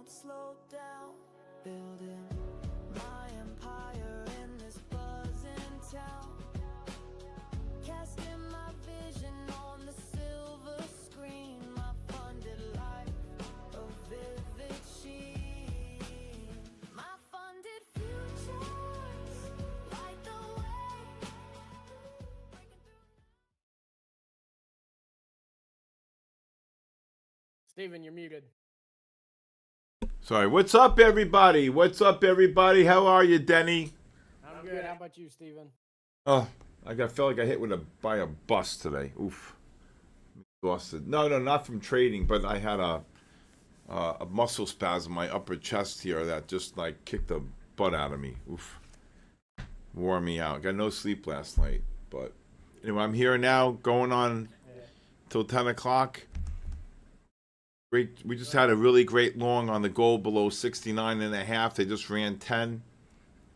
won't slow down, building my empire in this buzzing town, casting my vision on the silver screen, my funded life a vivid sheen, my funded futures light the way. Steven, you're muted. Sorry. What's up, everybody? What's up, everybody? How are you, Denny? I'm good. How about you, Steven? Oh, felt like I hit by a bus today. Oof. I'm exhausted. No, not from trading, but I had a muscle spasm in my upper chest here that just like kicked the butt out of me. Oof. Wore me out. Got no sleep last night. But anyway, I'm here now, going on till 10 o'clock. We just had a really great long on the gold below 69.5. They just ran 10.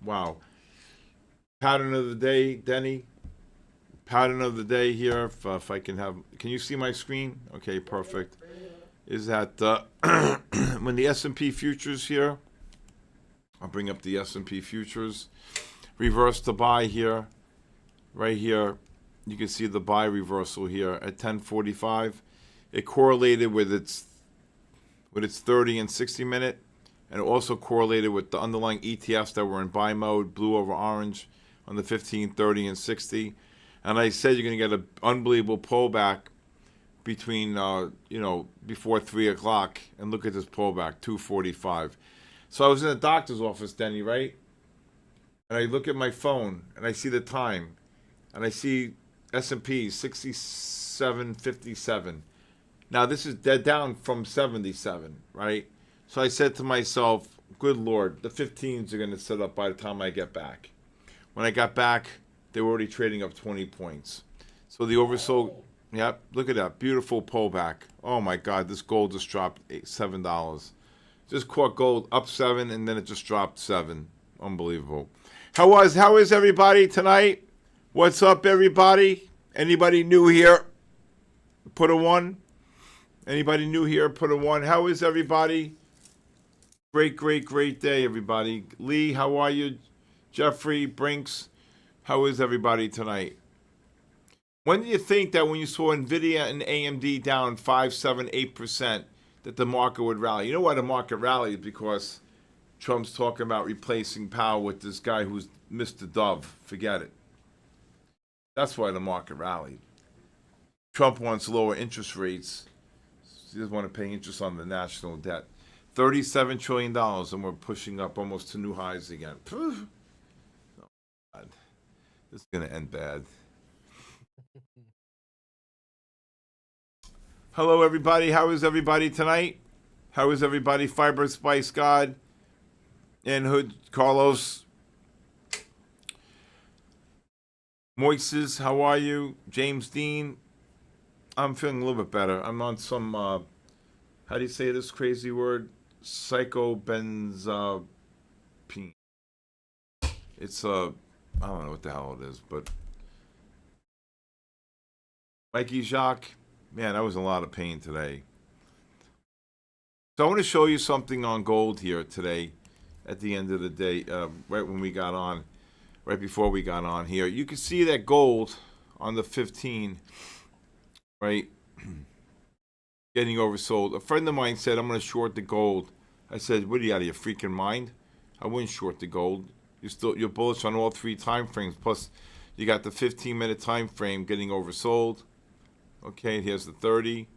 Wow. Pattern of the day, Denny. Pattern of the day here. If I can have, can you see my screen? Okay, perfect. Is that when the S&P futures here? I'll bring up the S&P futures. Reverse the buy here. Right here. You can see the buy reversal here at 10:45. It correlated with its 30 and 60 minute, and it also correlated with the underlying ETFs that were in buy mode, blue over orange, on the 15, 30, and 60. And I said you're going to get an unbelievable pullback between, before 3 o'clock. And look at this pullback, 245. So I was in the doctor's office, Denny, right? And I look at my phone, and I see the time, and I see S&P 67.57. Now, this is dead down from 77, right? So I said to myself, good Lord, the 15s are going to set up by the time I get back. When I got back, they were already trading up 20 points. So the oversold, yep, look at that, beautiful pullback. Oh my God, this gold just dropped $7. Just caught gold up 7, and then it just dropped 7. Unbelievable. How is everybody tonight? What's up, everybody? Anybody new here? Put a 1. Anybody new here? Put a 1. How is everybody? Great day, everybody. Lee, how are you? Jeffrey, Brinks, how is everybody tonight? When do you think that when you saw NVIDIA and AMD down 5, 7, 8%, that the market would rally? You know why the market rallied? Because Trump's talking about replacing Powell with this guy who's Mr. Dove. Forget it. That's why the market rallied. Trump wants lower interest rates. He doesn't want to pay interest on the national debt. $37 trillion, and we're pushing up almost to new highs again. Oh, God. This is going to end bad. Hello, everybody. How is everybody tonight? How is everybody? Fiber Spice God and Hood Carlos. Moises, how are you? James Dean. I'm feeling a little bit better. I'm on some, how do you say this crazy word? Psychobenzapine. It's I don't know what the hell it is, but Mikey Jacques, man, I was in a lot of pain today. So I want to show you something on gold here today at the end of the day, right when we got on, right before we got on here. You can see that gold on the 15, right, getting oversold. A friend of mine said, I'm going to short the gold. I said, what are you, out of your freaking mind? I wouldn't short the gold. You're bullish on all 3 time frames. Plus, you got the 15-minute time frame getting oversold. Okay, here's the 30.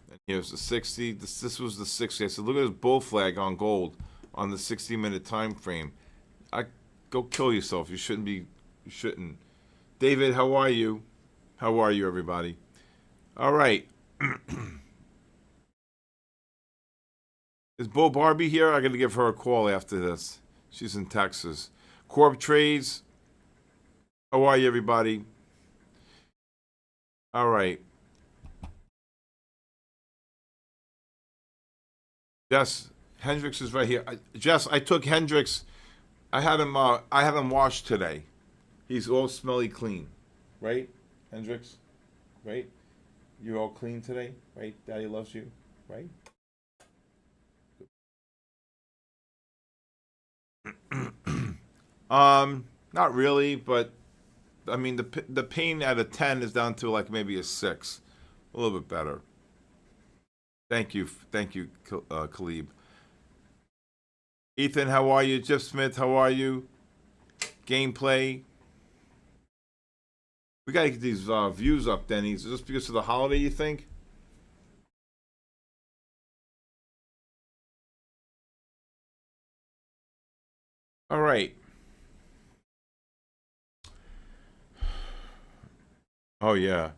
And here's the 60. This was the 60. I said, look at this bull flag on gold on the 60-minute time frame. Go kill yourself. You shouldn't. David, how are you? How are you, everybody? All right. Is Bo Barbie here? I got to give her a call after this. She's in Texas. Corp Trades. How are you, everybody? All right. Jess, Hendricks is right here. Jess, I took Hendricks. I had him washed today. He's all smelly clean, right, Hendricks? Right? You're all clean today, right? Daddy loves you, right? Not really, but I mean the pain at a 10 is down to like maybe a 6, a little bit better. Thank you, Khalib. Ethan, how are you? Jeff Smith, how are you? Gameplay. We gotta get these views up, Denny. Is this because of the holiday, you think? All right. Oh yeah,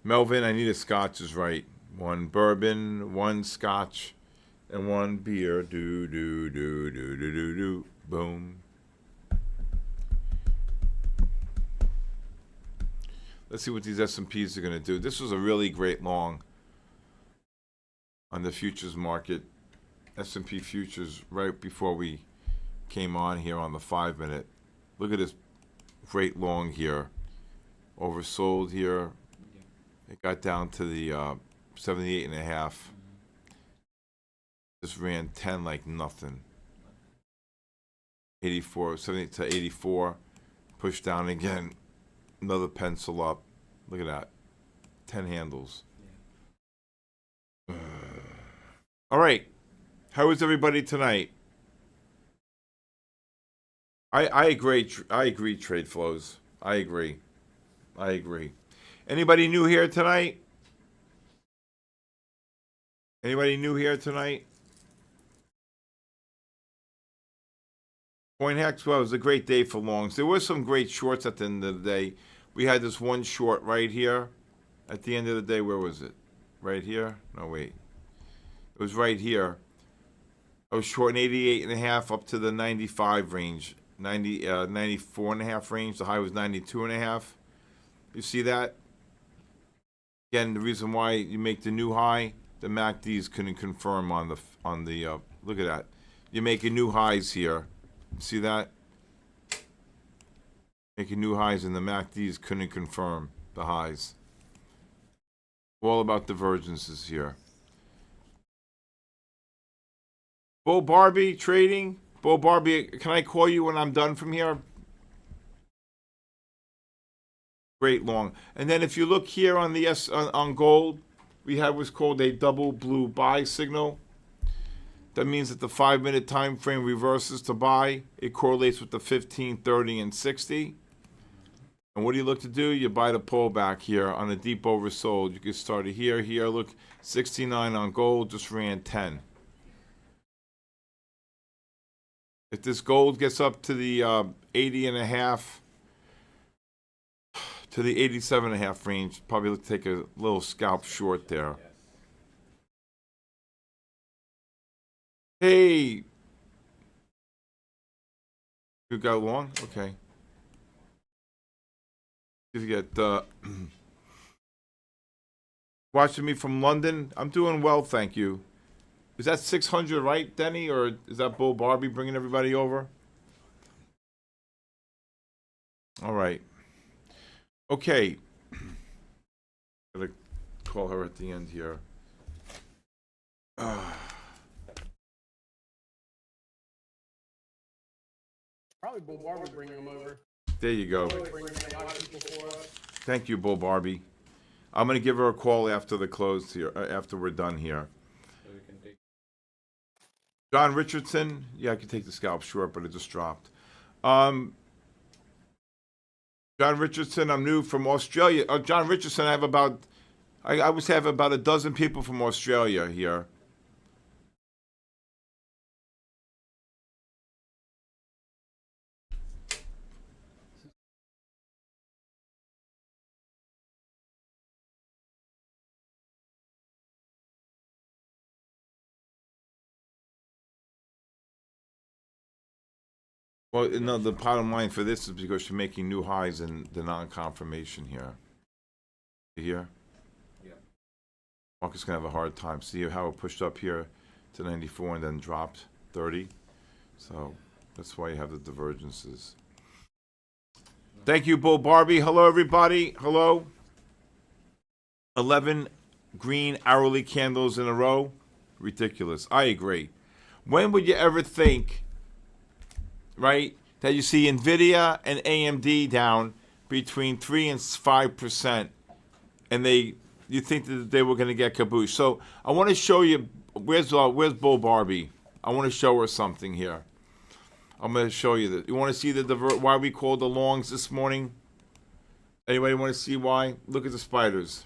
Melvin, I need a scotch is right. 1 bourbon, 1 scotch, and 1 beer. Do do do do do do do. Boom. Let's see what these S&Ps are going to do. This was a really great long on the futures market. S&P futures right before we came on here on the 5-minute. Look at this great long here. Oversold here. It got down to the 78.5. Just ran 10 like nothing. 84, 78 to 84. Pushed down again. Another pencil up. Look at that. 10 handles. All right. How is everybody tonight? I agree. I agree. Trade flows. I agree. Anybody new here tonight? Anybody new here tonight? CoinHex, well, it was a great day for longs. There were some great shorts at the end of the day. We had this one short right here. At the end of the day, where was it? Right here? No, wait. It was right here. I was short an 88.5 up to the 95 range. 94.5 range. The high was 92.5. You see that? Again, the reason why you make the new high, the MACDs couldn't confirm on the look at that. You're making new highs here. See that? Making new highs and the MACDs couldn't confirm the highs. All about divergences here. Bo Barbie trading. Bo Barbie, can I call you when I'm done from here? Great long. And then if you look here on the on gold, we have what's called a double blue buy signal. That means that the 5-minute time frame reverses to buy. It correlates with the 15, 30, and 60. And what do you look to do? You buy the pullback here on a deep oversold. You can start it here. Look, 69 on gold, just ran 10. If this gold gets up to the 80.5 to the 87.5 range, probably take a little scalp short there. Hey, you got long? Okay. You get watching me from London. I'm doing well, thank you. Is that 600 right, Denny, or is that Bull Barbie bringing everybody over? All right. Okay. Gotta call her at the end here. Probably Bull Barbie bringing them over. There you go. Bringing a lot of people for us. Thank you, Bull Barbie. I'm gonna give her a call after the close here, after we're done here. John Richardson, yeah, I could take the scalp short, but it just dropped. John Richardson, I'm new from Australia. John Richardson, I always have about a dozen people from Australia here. Well, no, the bottom line for this is because you're making new highs in the non-confirmation here. You hear? Yeah. Market's going to have a hard time. See how it pushed up here to 94 and then dropped 30? So that's why you have the divergences. Thank you, Bull Barbie. Hello, everybody. Hello. 11 green hourly candles in a row. Ridiculous. I agree. When would you ever think, right, that you see Nvidia and AMD down between 3 and 5%, and you think that they were going to get caboose. So I want to show you where's Bull Barbie. I want to show her something here. I'm going to show you that. You want to see why we called the longs this morning? Anybody want to see why? Look at the spiders.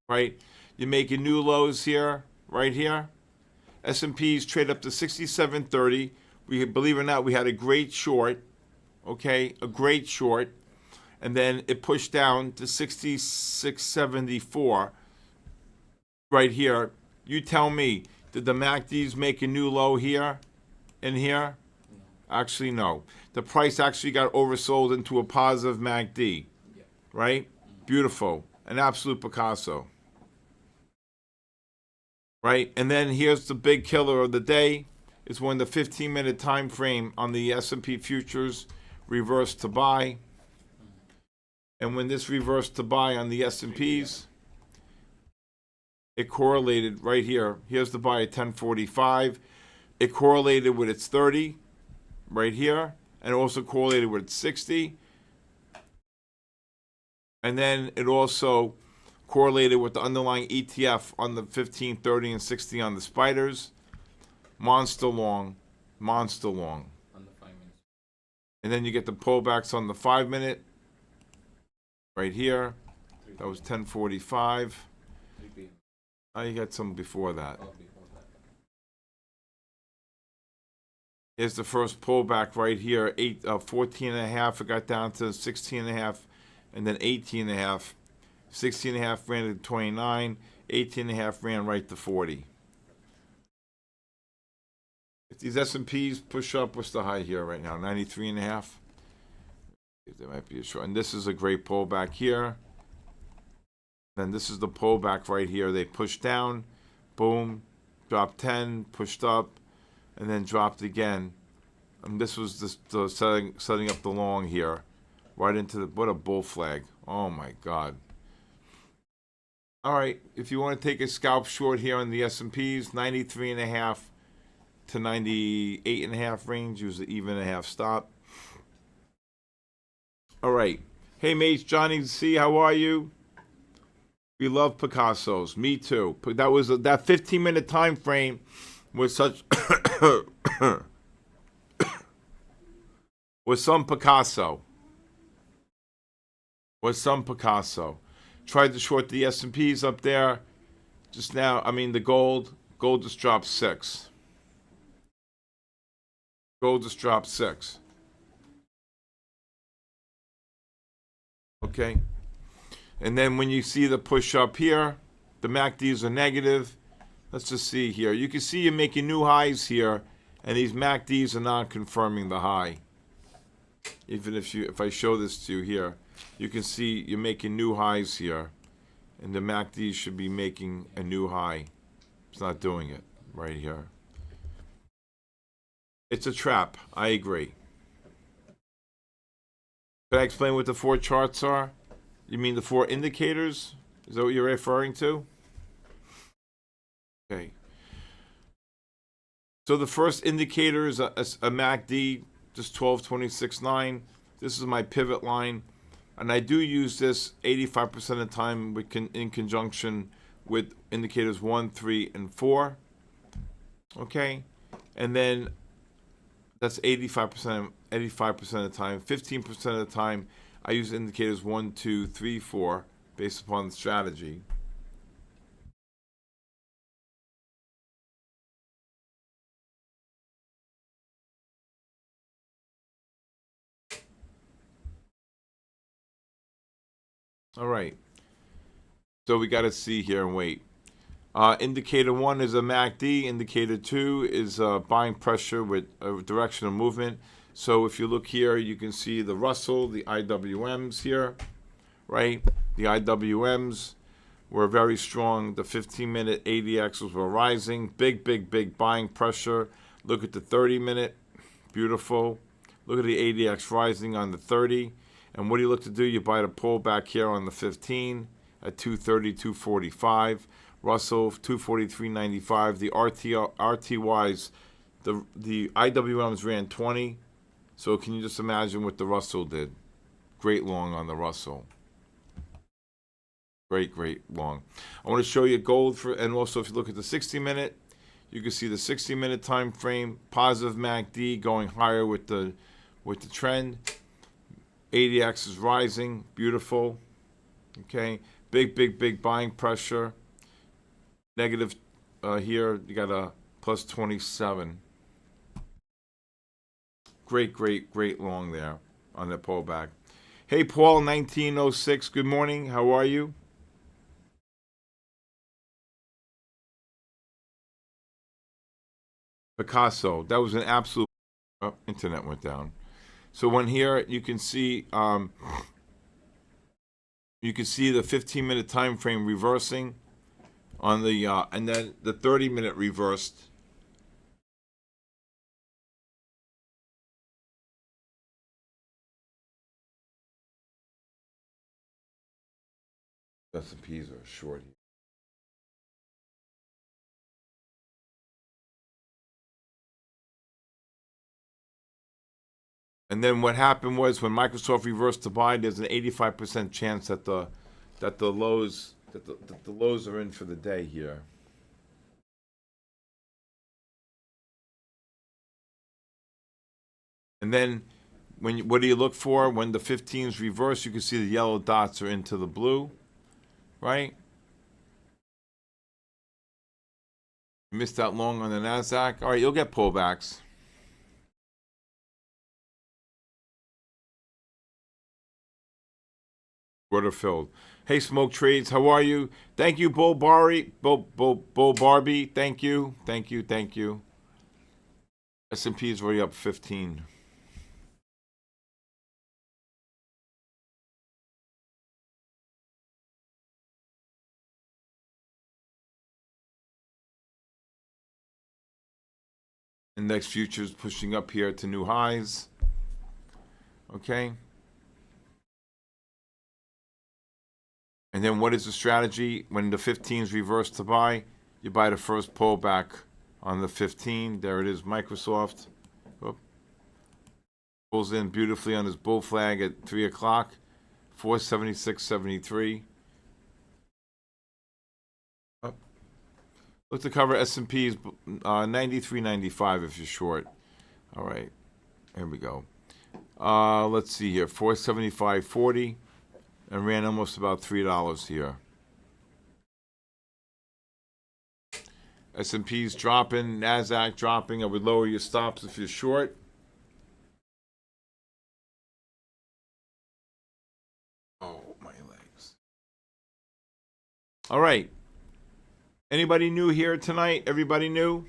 Right? You're making new lows here, right here. S&Ps trade up to 67.30. We, believe it or not, we had a great short. Okay, a great short. And then it pushed down to 66.74 right here. You tell me, did the MACDs make a new low here and here? Actually, no. The price actually got oversold into a positive MACD, right? Beautiful. An absolute Picasso. Right? And then here's the big killer of the day. Is when the 15-minute time frame on the S&P futures reversed to buy. And when this reversed to buy on the S&Ps, it correlated right here. Here's the buy at 1045. It correlated with its 30 right here, and it also correlated with its 60. And then it also correlated with the underlying ETF on the 15, 30, and 60 on the spiders. Monster long, monster long. On the 5 minutes. And then you get the pullbacks on the 5-minute. Right here, that was 10:45. 3 p.m. Oh, you got some before that. Oh, before that. Here's the first pullback right here, 14.5. It got down to 16.5, and then 18.5. 16.5 ran to 29. 18.5 ran right to 40. If these S&Ps push up, what's the high here right now? 93.5. There might be a short, and this is a great pullback here. Then this is the pullback right here. They pushed down, boom, dropped 10, pushed up, and then dropped again. And this was the setting up the long here, right into what a bull flag. Oh my God. All right, if you want to take a scalp short here on the S&Ps, 93.5 to 98.5 range. Use the even and a half stop. All right. Hey, mates, Johnny C, how are you? We love Picassos. Me too. That was that 15-minute time frame was such was some Picasso. Was some Picasso. Tried to short the S&Ps up there just now. I mean, the gold just dropped 6. Gold just dropped 6. Okay, and then when you see the push up here, the MACDs are negative. Let's just see here. You can see you're making new highs here, and these MACDs are not confirming the high. Even if I show this to you here, you can see you're making new highs here, and the MACDs should be making a new high. It's not doing it right here. It's a trap. I agree. Can I explain what the 4 charts are? You mean the 4 indicators? Is that what you're referring to? Okay. So the first indicator is a MACD, just 12.26.9. This is my pivot line. And I do use this 85% of the time in conjunction with indicators 1, 3, and 4. Okay? And then that's 85% of the time. 15% of the time, I use indicators 1, 2, 3, 4, based upon the strategy. All right. So we got to see here and wait. Indicator 1 is a MACD. Indicator 2 is buying pressure with a direction of movement. So if you look here, you can see the Russell, the IWMs here, right? The IWMs were very strong. The 15-minute ADXs were rising. Big, big, big buying pressure. Look at the 30-minute. Beautiful. Look at the ADX rising on the 30. And what do you look to do? You buy the pullback here on the 15 at 230, 245. Russell, 243.95. The RTYs, the IWMs ran 20. So can you just imagine what the Russell did? Great long on the Russell. Great long. I want to show you gold for, and also if you look at the 60-minute, you can see the 60-minute time frame, positive MACD going higher with the trend. ADX is rising, beautiful. Okay, big buying pressure. Negative here, you got a plus 27. Great long there on that pullback. Hey, Paul, 1906. Good morning. How are you? Picasso. That was an absolute. Oh, internet went down. So when here you can see the 15-minute time frame reversing on the and then the 30-minute reversed. S&Ps are short here. And then what happened was when Microsoft reversed to buy, there's an 85% chance that the lows are in for the day here. And then what do you look for? When the 15s reverse, you can see the yellow dots are into the blue, right? You missed out long on the NASDAQ. All right, you'll get pullbacks. Water filled. Hey, Smoke Trades, how are you? Thank you, Bull Barbie. Bull Barbie, thank you. S&P is already up 15. Index futures pushing up here to new highs. Okay. And then what is the strategy? When the 15s reverse to buy, you buy the first pullback on the 15. There it is, Microsoft. Oop. Pulls in beautifully on his bull flag at 3 o'clock. 476.73. Look to cover S&P's 93.95 if you're short. All right, here we go. Let's see here, 475.40, and ran almost about $3 here. S&P's dropping, NASDAQ dropping. I would lower your stops if you're short. Oh, my legs. All right. Anybody new here tonight? Everybody new?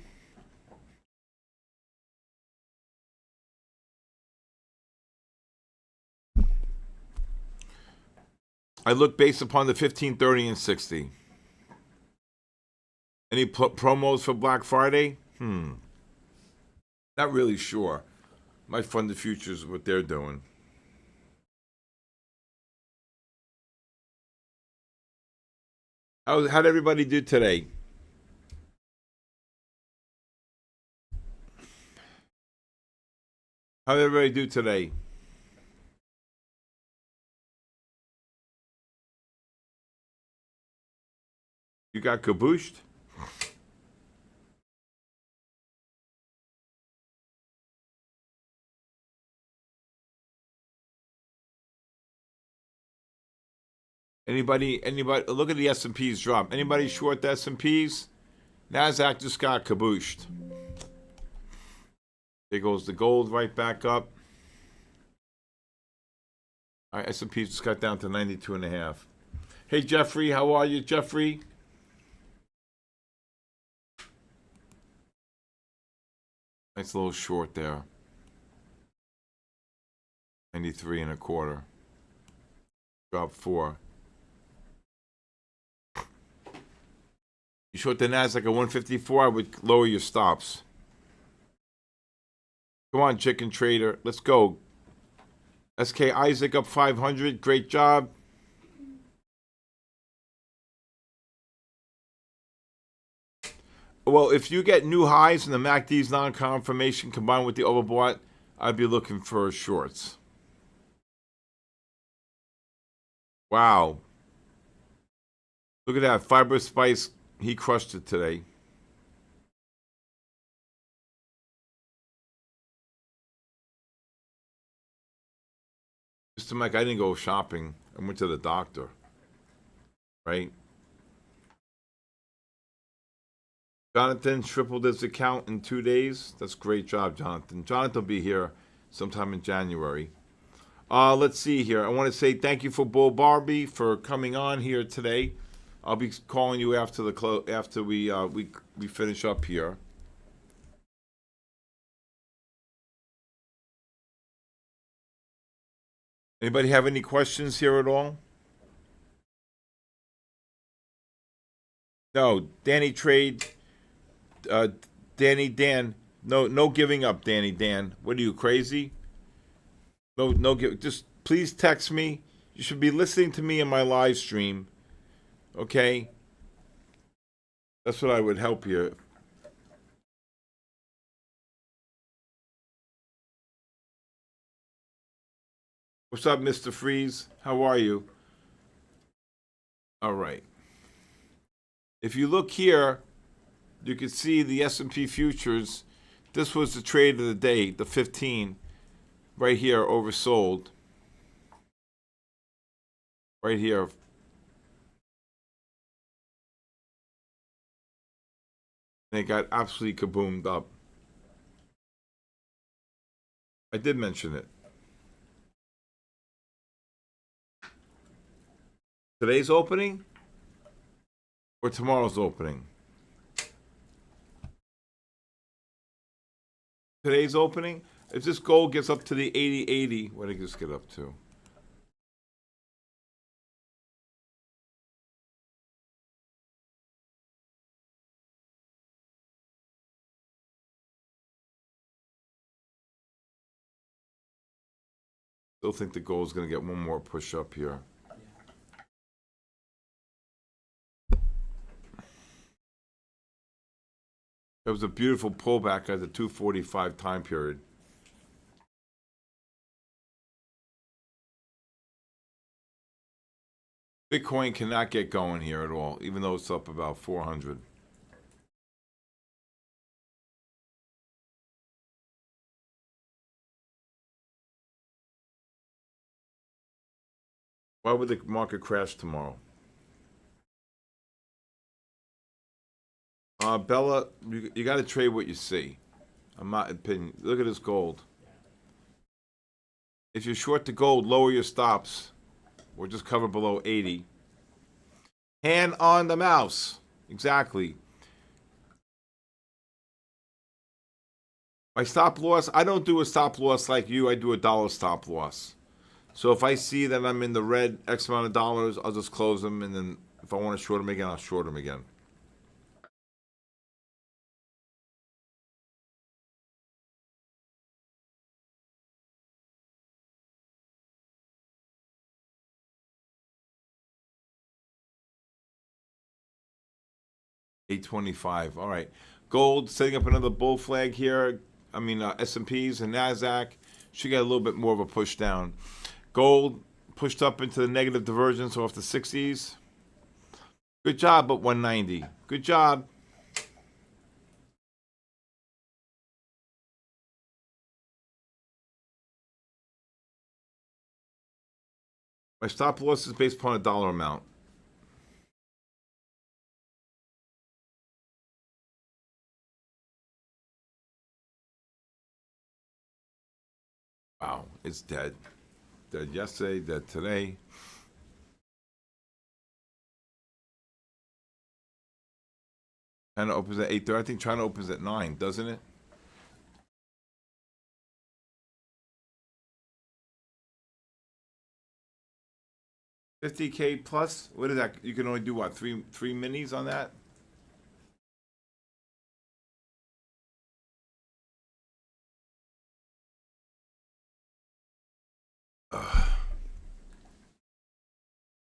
I look based upon the 15, 30, and 60. Any promos for Black Friday? Not really sure. Might fund the futures what they're doing. How'd everybody do today? How'd everybody do today? You got kabooshed? Anybody, look at the S&Ps drop. Anybody short the S&Ps? NASDAQ just got kabooshed. There goes the gold right back up. All right, S&P just got down to 92.5. Hey, Jeffrey, how are you, Jeffrey? Nice little short there. 93.25. Drop 4. You short the NASDAQ at 154, I would lower your stops. Come on, chicken trader. Let's go. SK Isaac up 500. Great job. Well, if you get new highs and the MACD's non-confirmation combined with the overbought, I'd be looking for shorts. Wow. Look at that. Fiber Spice, he crushed it today. Mr. Mike, I didn't go shopping. I went to the doctor. Right? Jonathan tripled his account in 2 days. That's a great job, Jonathan. Jonathan will be here sometime in January. Let's see here. I want to say thank you for Bull Barbie for coming on here today. I'll be calling you after after we finish up here. Anybody have any questions here at all? No, Danny Trade, Danny Dan. No giving up, Danny Dan. What are you, crazy? No, just please text me. You should be listening to me in my live stream. Okay? That's what I would help you. What's up, Mr. Freeze? How are you? All right. If you look here, you can see the S&P futures. This was the trade of the day, the 15, right here, oversold. Right here. And it got absolutely kaboomed up. I did mention it. Today's opening or tomorrow's opening? Today's opening. If this gold gets up to the 80, what did it just get up to? Still think the gold's going to get one more push up here. It was a beautiful pullback at the 245 time period. Bitcoin cannot get going here at all, even though it's up about 400. Why would the market crash tomorrow? Bella, you got to trade what you see. I'm not opinion. Look at this gold. If you're short the gold, lower your stops, or just cover below 80. Hand on the mouse. Exactly. My stop loss, I don't do a stop loss like you. I do a dollar stop loss. So if I see that I'm in the red X amount of dollars, I'll just close them, and then if I want to short them again, I'll short them again. $825. All right. Gold setting up another bull flag here. I mean, S&Ps and NASDAQ. Should get a little bit more of a push down. Gold pushed up into the negative divergence off the 60s. Good job at 190. Good job. My stop loss is based upon a dollar amount. Wow, it's dead. Dead yesterday, dead today. China opens at 8:30. I think China opens at 9, doesn't it? $50K plus. What is that? You can only do what? Three minis on that.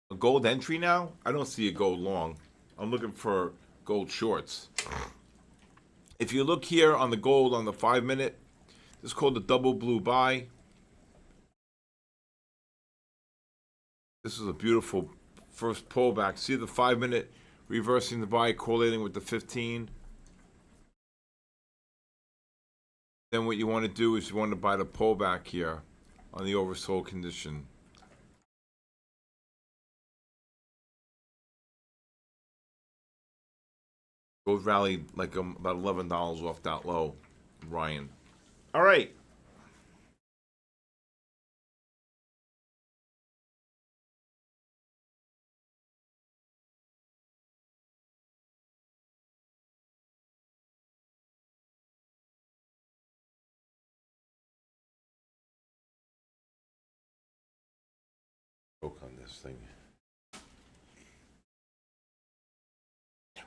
A gold entry now? I don't see a gold long. I'm looking for gold shorts. If you look here on the gold on the 5 minute, This is called the double blue buy. This is a beautiful first pullback. See the 5-minute reversing the buy, correlating with the 15. Then what you want to do is you want to buy the pullback here on the oversold condition. Gold rallied like about $11 off that low, Ryan. All right. Choke on this thing.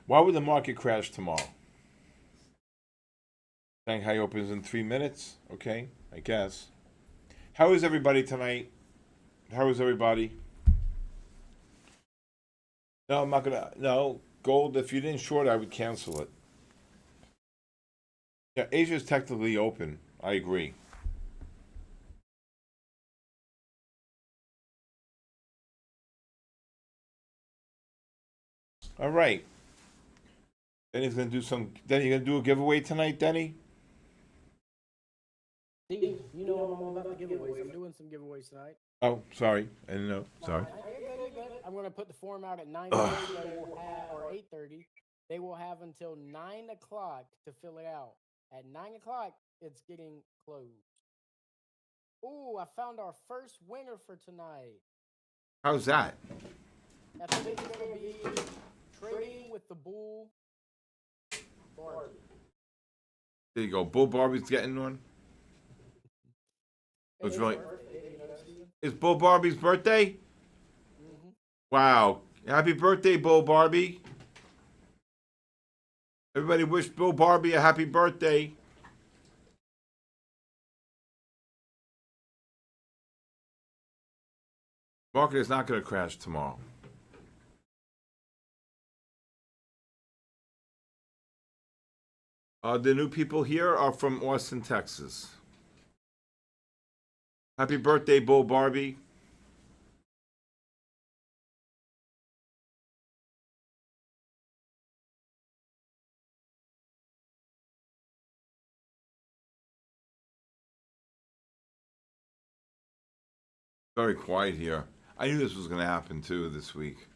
Why would the market crash tomorrow? Shanghai opens in 3 minutes. Okay, I guess. How is everybody tonight? How is everybody? No, I'm not gonna. No, gold. If you didn't short, I would cancel it. Yeah, Asia is technically open. I agree. All right. Denny's gonna do some. Denny, you gonna do a giveaway tonight, Denny? Steve, you know I'm all about the giveaways. I'm doing some giveaways tonight. Oh, sorry, I didn't know. Sorry. You're good. I'm going to put the form out at 9:30. They will have, or 8:30. They will have until 9 o'clock to fill it out. At 9 o'clock, it's getting closed. Ooh, I found our first winner for tonight. How's that? That's going to be trading with the Bull Barbie. There you go. Bull Barbie's getting one. It's really. It's Bull Barbie's birthday? Mm-hmm. Wow. Happy birthday, Bull Barbie. Everybody wish Bull Barbie a happy birthday. Market is not going to crash tomorrow. The new people here are from Austin, Texas. Happy birthday, Bull Barbie. Very quiet here. I knew this was going to happen too this week.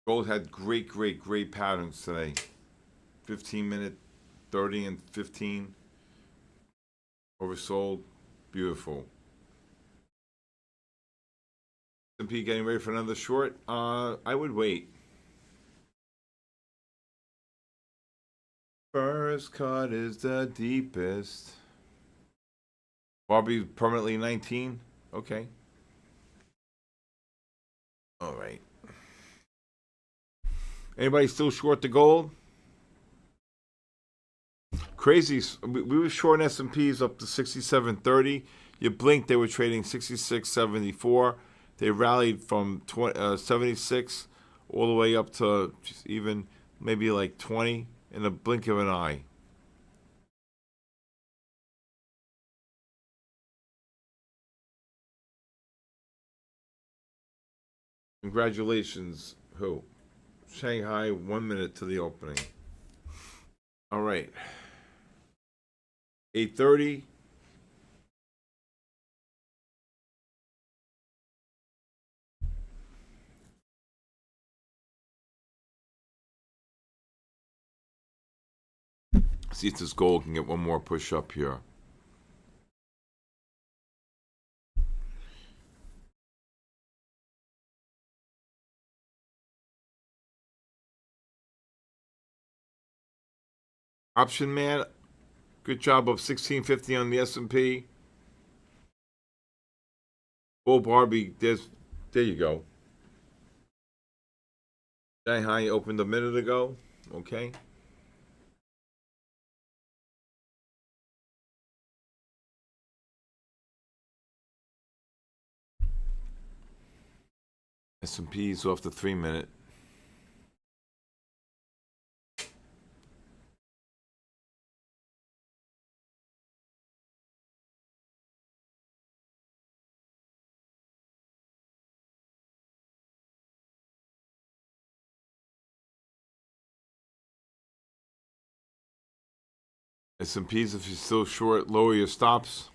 Gold had great patterns today. 15-minute, 30 and 15. Oversold. Beautiful. S&P getting ready for another short. I would wait. First cut is the deepest. Barbie permanently 19. Okay. All right. Anybody still short the gold? Crazy. We were short S&Ps up to 67.30. You blinked, they were trading 66.74. They rallied from 76 all the way up to even maybe like 20 in a blink of an eye. Congratulations, who? Shanghai, 1 minute to the opening. All right. 8:30. See if this gold can get one more push up here. Option man, good job of 1650 on the S&P. Bull Barbie, there you go. Shanghai opened a minute ago. Okay. S&P's off the 3 minute. S&Ps, if you're still short, lower your stops.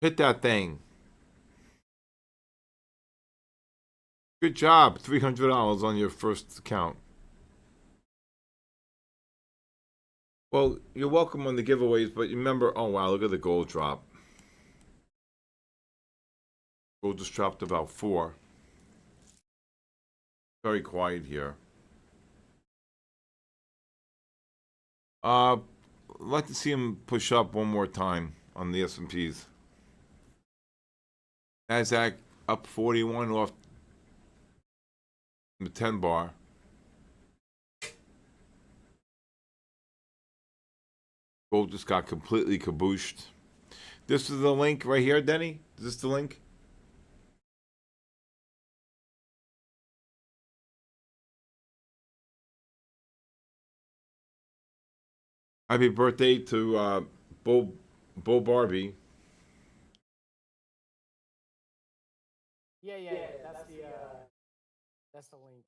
Hit that thing. Good job. $300 on your first account. Well, you're welcome on the giveaways, but remember, oh wow, look at the gold drop. Gold just dropped about 4. Very quiet here. I'd like to see him push up one more time on the S&Ps. Nasdaq up 41 off the 10 bar. Gold just got completely kabooshed. This is the link right here, Denny? Is this the link? Happy birthday to Bo Barbie. Yeah, that's the link.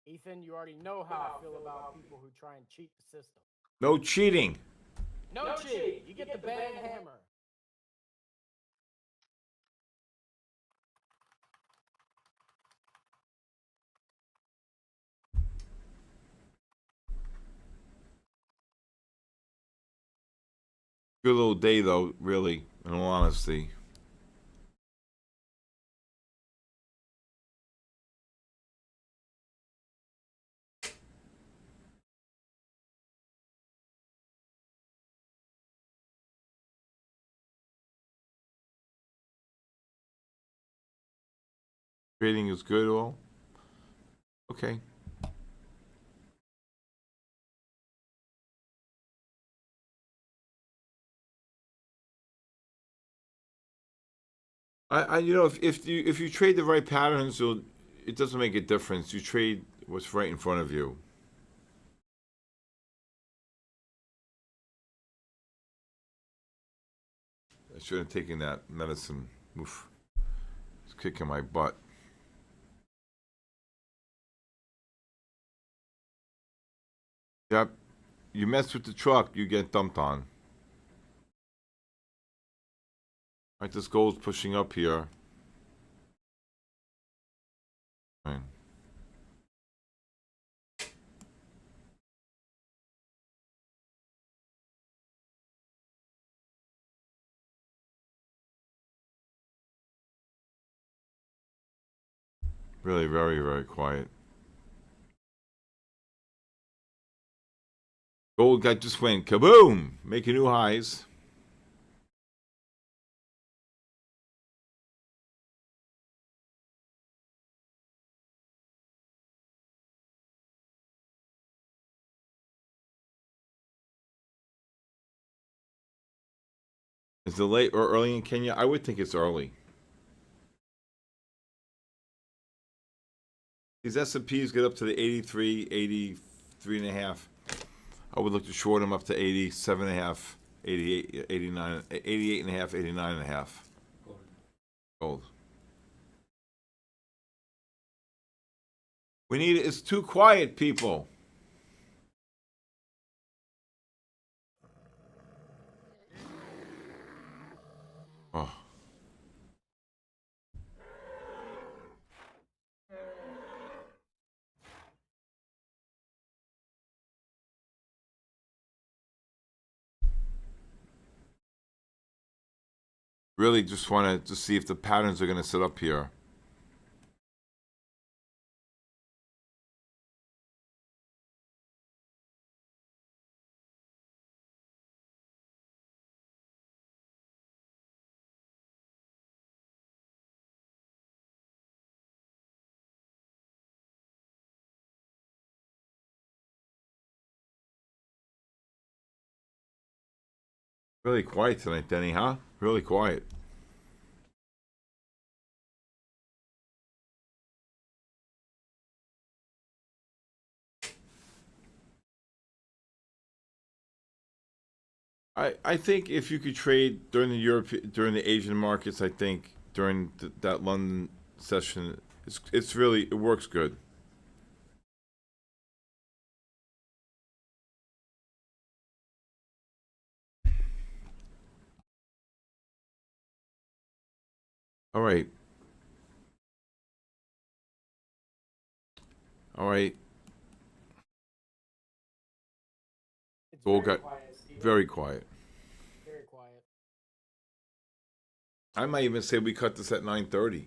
Ethan, you already know how I feel about people who try and cheat the system. No cheating. No cheating. You get the bang hammer. Good little day though, really, in all honesty. Trading is good, all. Okay. You know, if you trade the right patterns, it doesn't make a difference. You trade what's right in front of you. I should have taken that medicine. Oof. It's kicking my butt. Yep. You mess with the truck, you get dumped on. Right, this gold's pushing up here. Right. Really very, very quiet. Gold got just went kaboom, making new highs. Is it late or early in Kenya? I would think it's early. These S&Ps get up to the 83, 83 and a half. I would look to short them up to 87 and a half, 88, 89, 88 and a half, 89 and a half. Gold. We need it's too quiet, people. Oh. Really just wanted to see if the patterns are going to sit up here. Really quiet tonight, Denny, huh? Really quiet. I think if you could trade during during the Asian markets, I think during that London session, it's really it works good. All right. All right. It's Gold very got quiet, Steven. very quiet. Very quiet. I might even say we cut this at 9:30.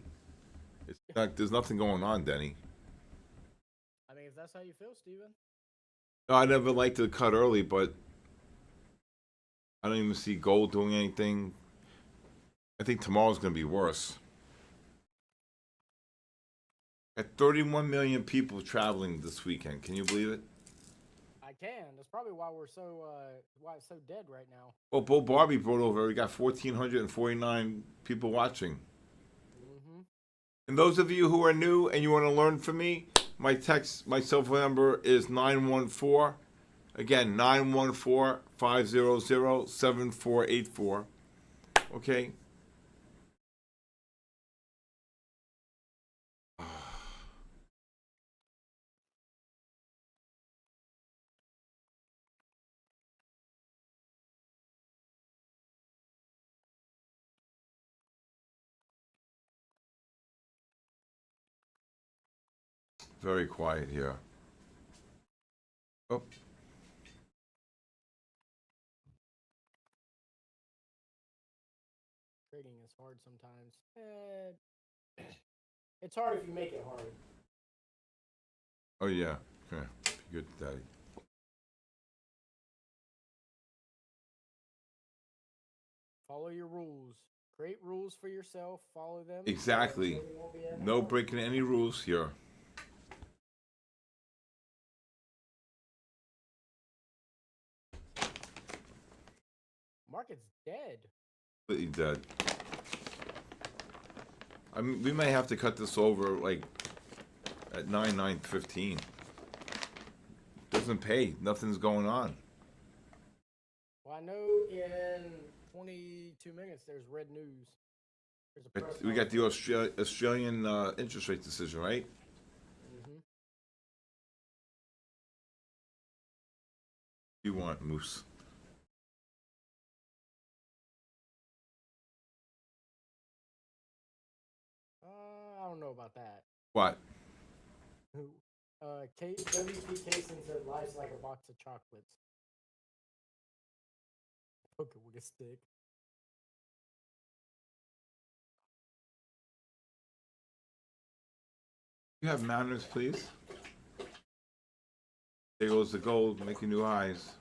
It's not. There's nothing going on, Denny. I mean, if that's how you feel, Steven. No, I never liked to cut early, but I don't even see gold doing anything. I think tomorrow's going to be worse. At 31 million people traveling this weekend. Can you believe it? I can. That's probably why why it's so dead right now. Well, Bo Barbie brought over. We got 1,449 people watching. Mm-hmm. And those of you who are new and you want to learn from me, my cell phone number is 914. Again, 914-500-7484. Okay? Very quiet here. Oh, Trading is hard sometimes. It's hard if you make it hard. oh yeah. Okay. Good, Daddy. Follow your rules. Create rules for yourself. Follow them. Exactly. Trading won't be that No hard. breaking any rules here. Market's dead. Completely dead. I mean, we may have to cut this over like at 9:15. Doesn't pay. Nothing's going on. Well, I know in 22 minutes there's red news. There's a press We got the conference. Australian interest rate decision, right? Mm-hmm. You want Moose? I don't know about that. What? WT Casing said life's like a box of chocolates. Poke it with a stick. You have manners, please. There goes the gold, making new highs.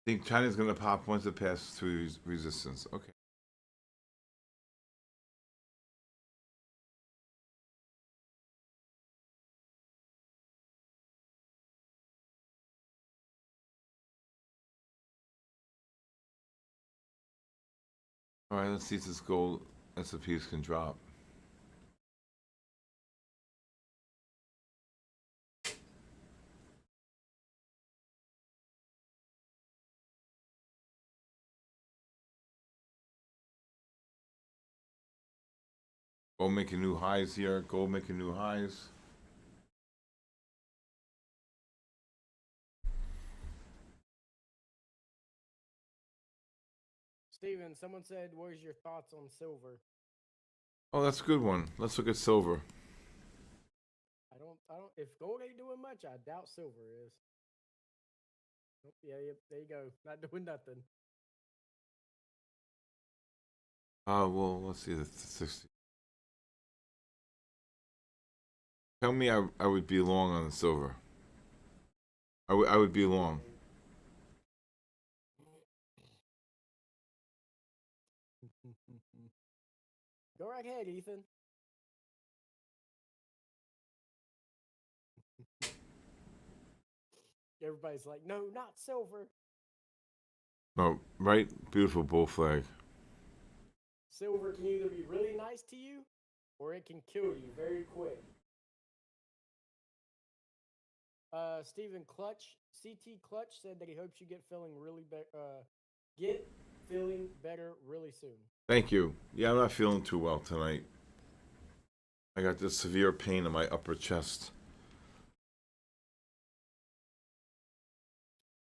I think China's going to pop once it passes through resistance. Okay. All right, let's see if this gold S&Ps can drop. Gold making new highs here. Gold making new highs. Steven, someone said, "Where's your thoughts on silver?" Oh, that's a good one. Let's look at silver. I don't. If gold ain't doing much, I doubt silver is. Oh, yeah, yep. There you go. Not doing nothing. Well, let's see the 60. Tell me I would be long on the silver. I would be long. Go right ahead, Ethan. Everybody's like, "No, not silver. No, right? Beautiful bull flag. Silver can either be really nice to you, or it can kill you very quick." Stephen CT Clutch said that he hopes you get feeling better really soon. Thank you. Yeah, I'm not feeling too well tonight. I got this severe pain in my upper chest.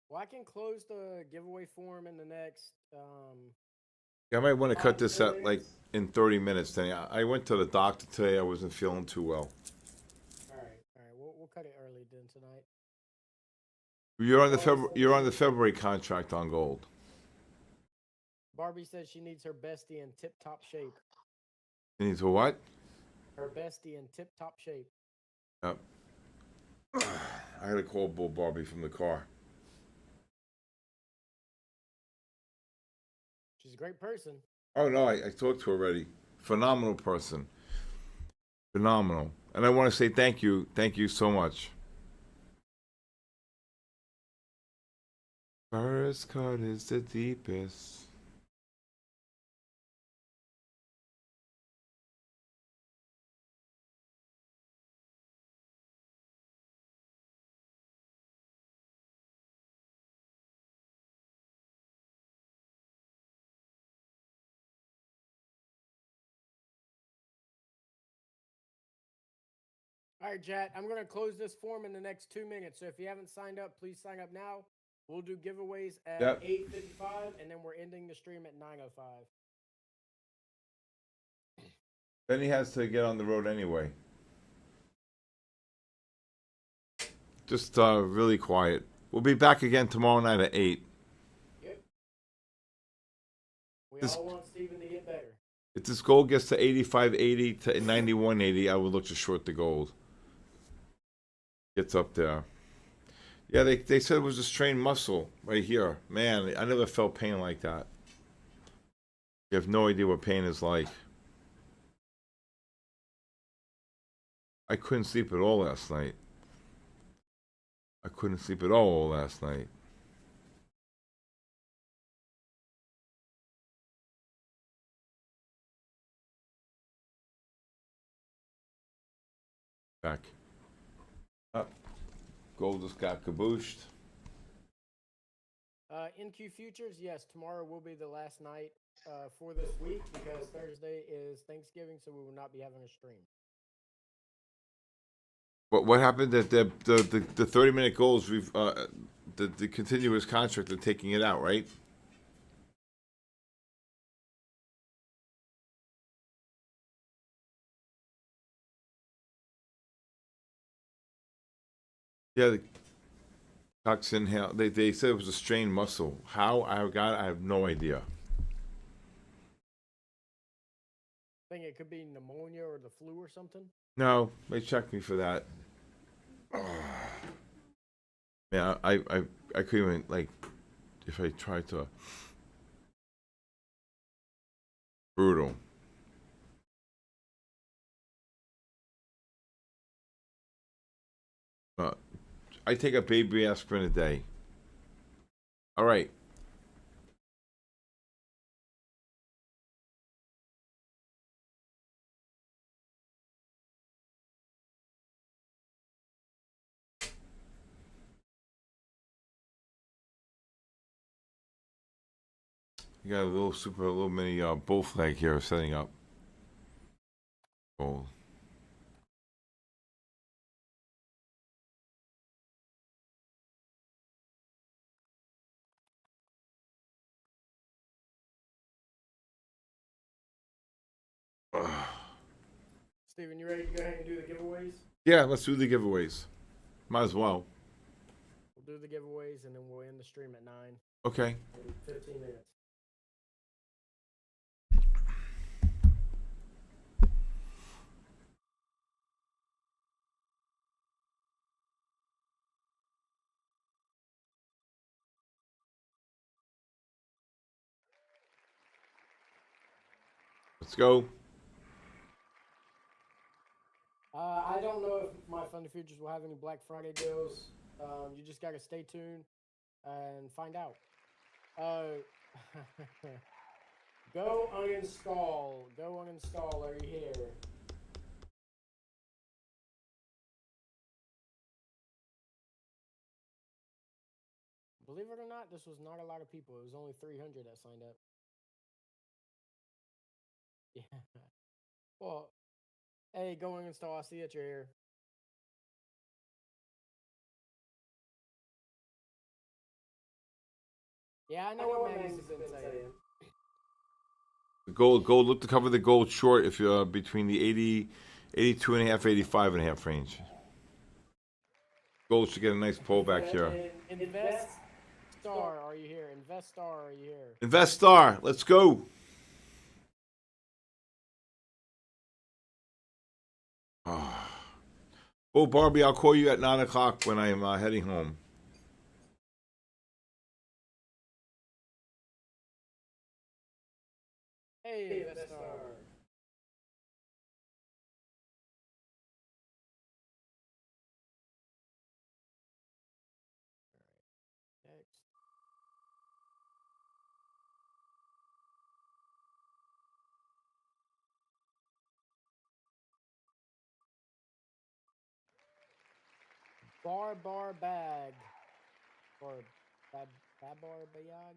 Well, I can close the giveaway form in the next. Yeah, I might want to cut 5 to this 10 out like minutes. in 30 minutes. Then I went to the doctor today. I wasn't feeling too well. All right. We'll cut it early then tonight. You're on the February contract on gold. Barbie says she needs her bestie in tip-top shape. You need to what? Her bestie in tip-top shape. Yep. I had to call Bull Barbie from the car. She's a great person. Oh no, I talked to her already. Phenomenal person. Phenomenal. And I want to say thank you. Thank you so much. First cut is the deepest. All right, chat. I'm going to close this form in the next 2 minutes. So if you haven't signed up, please sign up now. We'll do giveaways at Yep. 8:55, and then we're ending the stream at 9:05. Then he has to get on the road anyway. Just really quiet. We'll be back again tomorrow night at 8. Yep. We This- all want Steven to get better. If this gold gets to 85.80 to 91.80, I would look to short the gold. Gets up there. Yeah, they said it was a strained muscle right here. Man, I never felt pain like that. You have no idea what pain is like. I couldn't sleep at all last night. I couldn't sleep at all last night. Back up. Gold just got kabooshed. NQ Futures, yes, tomorrow will be the last night for this week because Thursday is Thanksgiving, so we will not be having a stream. But what happened that the 30-minute goals we've the continuous contract, they're taking it out, right? Yeah, the Cox inhale. They said it was a strained muscle. How I have no idea. I think it could be pneumonia or the flu or something. No, they checked me for that. Yeah, I couldn't even, like, if I tried to. Brutal. I take a baby aspirin a day. All right. You got a little mini bull flag here setting up. Gold. Steven, you ready to go ahead and do the giveaways? Yeah, let's do the giveaways. Might as well. We'll do the giveaways and then we'll end the stream at 9. Okay. Maybe 15 minutes. Let's go. I don't know if my Thunder Futures will have any Black Friday deals. You just got to stay tuned and find out. Go uninstall. Go uninstall. Are you here? Believe it or not, this was not a lot of people. It was only 300 that signed up. Yeah. Well, hey, going install. I see that you're here. Yeah, I know what Maggie's has been saying. The gold. Look to cover the gold short if you're between the 80, 82 and a half, 85 and a half range. Gold should get a nice pullback here. Invest Star, are you here? Invest Star, are you here? Investar, let's go. Oh, Barbie, I'll call you at 9 o'clock when I'm heading home. Hey, Investar. Next. Bar bag. Or babar bayag.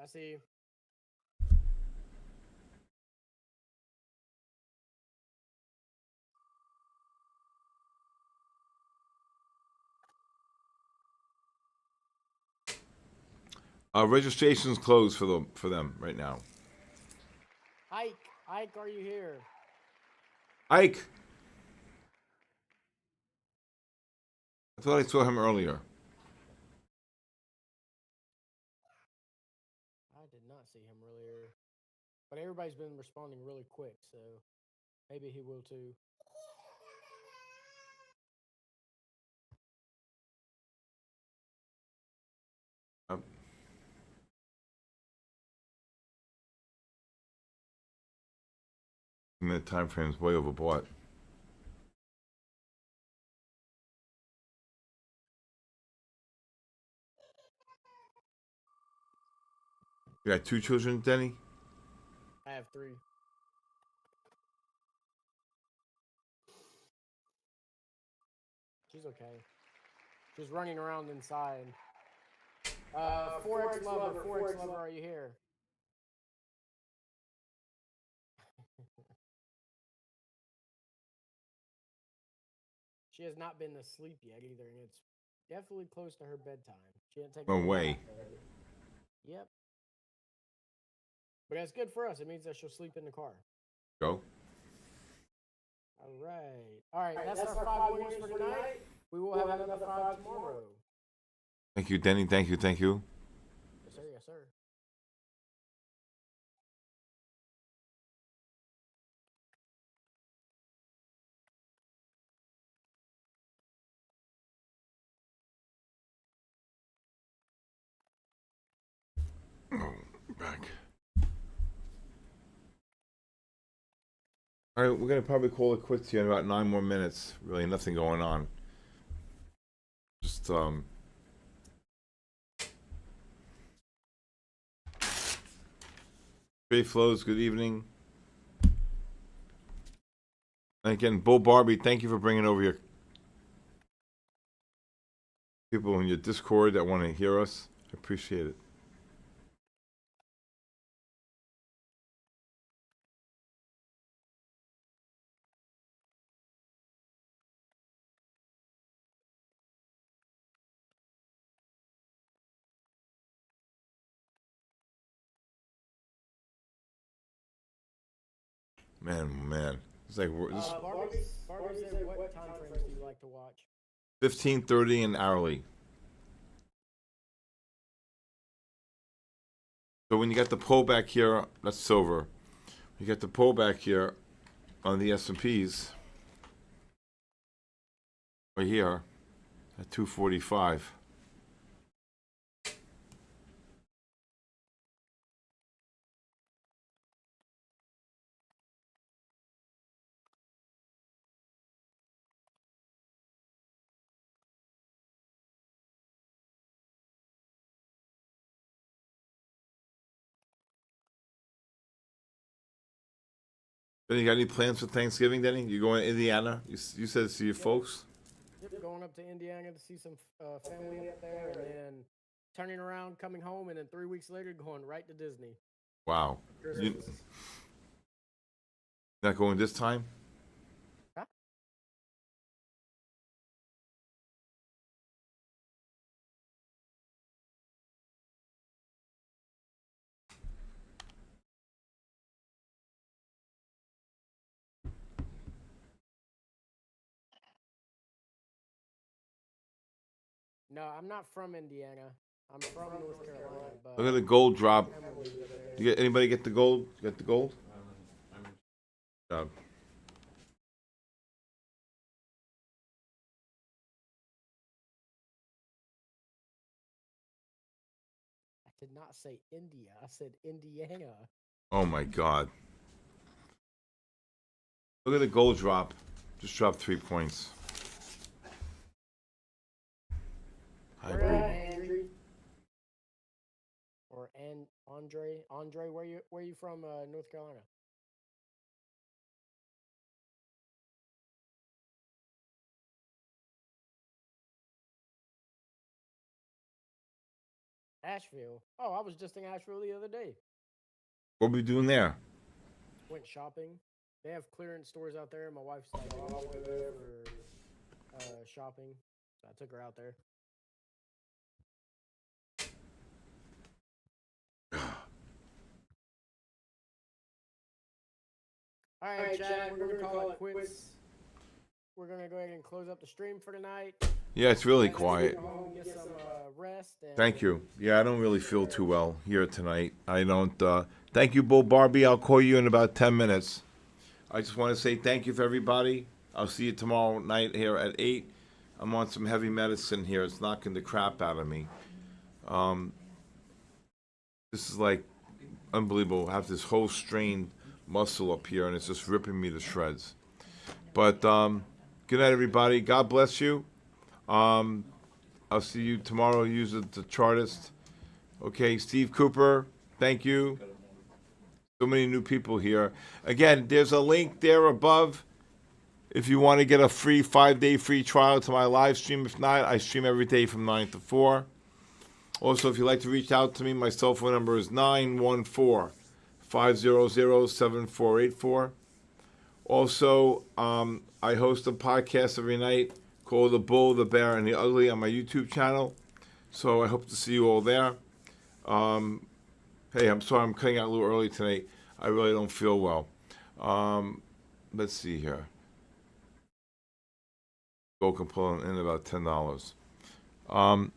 I see you. Registration's closed for them right now. Ike, are you here? Ike, I thought I saw him earlier. I did not see him earlier. But everybody's been responding really quick, so maybe he will too. Um, Minute time frame's way overbought. You got 2 children, Denny? I have 3. She's okay. She's running around inside. Forex lover, are you here? She has not been asleep yet either, and it's definitely close to her bedtime. She didn't take a No little way. nap though. Yep. But that's good for us. It means that she'll sleep in the car. Go. All right. All right. That's our 5 winners for tonight. We will have another 5 tomorrow. Thank you, Denny. Thank you. Yes, sir. Yes, sir. Oh, back. All right, we're gonna probably call it quits here in about 9 more minutes. Really, nothing going on. Just Trade flows. Good evening. And again, Bull Barbie, thank you for bringing over your people in your Discord that want to hear us. I appreciate it. Man. It's like Barbie said, what time frames do you like to watch? 15, 30, and hourly. So when you got the pullback here, that's silver. You got the pullback here on the S&Ps right here at 245. You got any plans for Thanksgiving, Denny? You going to Indiana? You said to see your folks? Yep, going up to Indiana to see some family up there, and then turning around, coming home, and then 3 weeks later going right to Disney. Wow. You Christmas. not going this time? Huh? No, I'm not from Indiana. I'm from North Carolina, but Look at the gold drop. family lives up there. You get anybody get the gold? You got the gold? Job. I did not say India. I said Indiana. Oh my God. Look at the gold drop. Just dropped 3 points. I Where at, agree. Andrew? Or Andre? Andre, where you from? North Carolina. Asheville. Oh, I was just in Asheville the other day. What we doing there? Went shopping. They have clearance stores out there. And my wife's like, "Oh, I want to go there for shopping." So I took her out there. All right, Chad, we're gonna call it quits. We're gonna go ahead and close up the stream for tonight. Yeah, it's really Guys, quiet. go home, get some rest. And Thank you. Yeah, I don't really feel too well here tonight. I don't. Thank you, Bull Barbie. I'll call you in about 10 minutes. I just want to say thank you for everybody. I'll see you tomorrow night here at 8. I'm on some heavy medicine here. It's knocking the crap out of me. This is like unbelievable. I have this whole strained muscle up here, and it's just ripping me to shreds. But good night, everybody. God bless you. I'll see you tomorrow. Use the chartist. Okay, Steve Cooper, thank you. So many new people here. Again, there's a link there above if you want to get a free 5-day free trial to my live stream. If not, I stream every day from 9 to 4. Also, if you'd like to reach out to me, my cell phone number is 914-500-7484. Also, I host a podcast every night called The Bull, the Bear, and the Ugly on my YouTube channel. So I hope to see you all there. Hey, I'm sorry I'm cutting out a little early tonight. I really don't feel well. Let's see here. Gold can pull in about $10.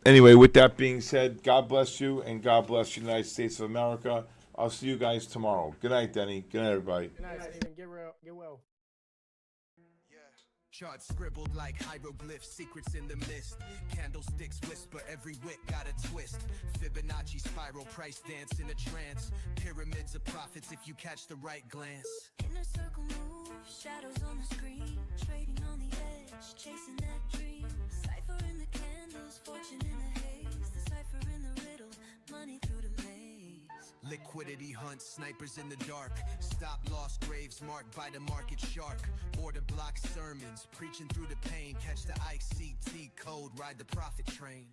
Anyway, with that being said, God bless you, and God bless the United States of America. I'll see you guys tomorrow. Good night, Denny. Good night, everybody. Good night, Steven. Get well. Charts scribbled like hieroglyphs, secrets in the mist. Candlesticks whisper, every wick got a twist. Fibonacci spiral, price dance in a trance. Pyramids of profits if you catch the right glance. Inner circle moves, shadows on the screen. Trading on the edge, chasing that dream. Cipher in the candles, fortune in the haze. The cipher in the riddle, money through the maze. Liquidity hunts, snipers in the dark. Stop lost graves marked by the market shark. Order block sermons, preaching through the pain. Catch the ICT code, ride the profit train.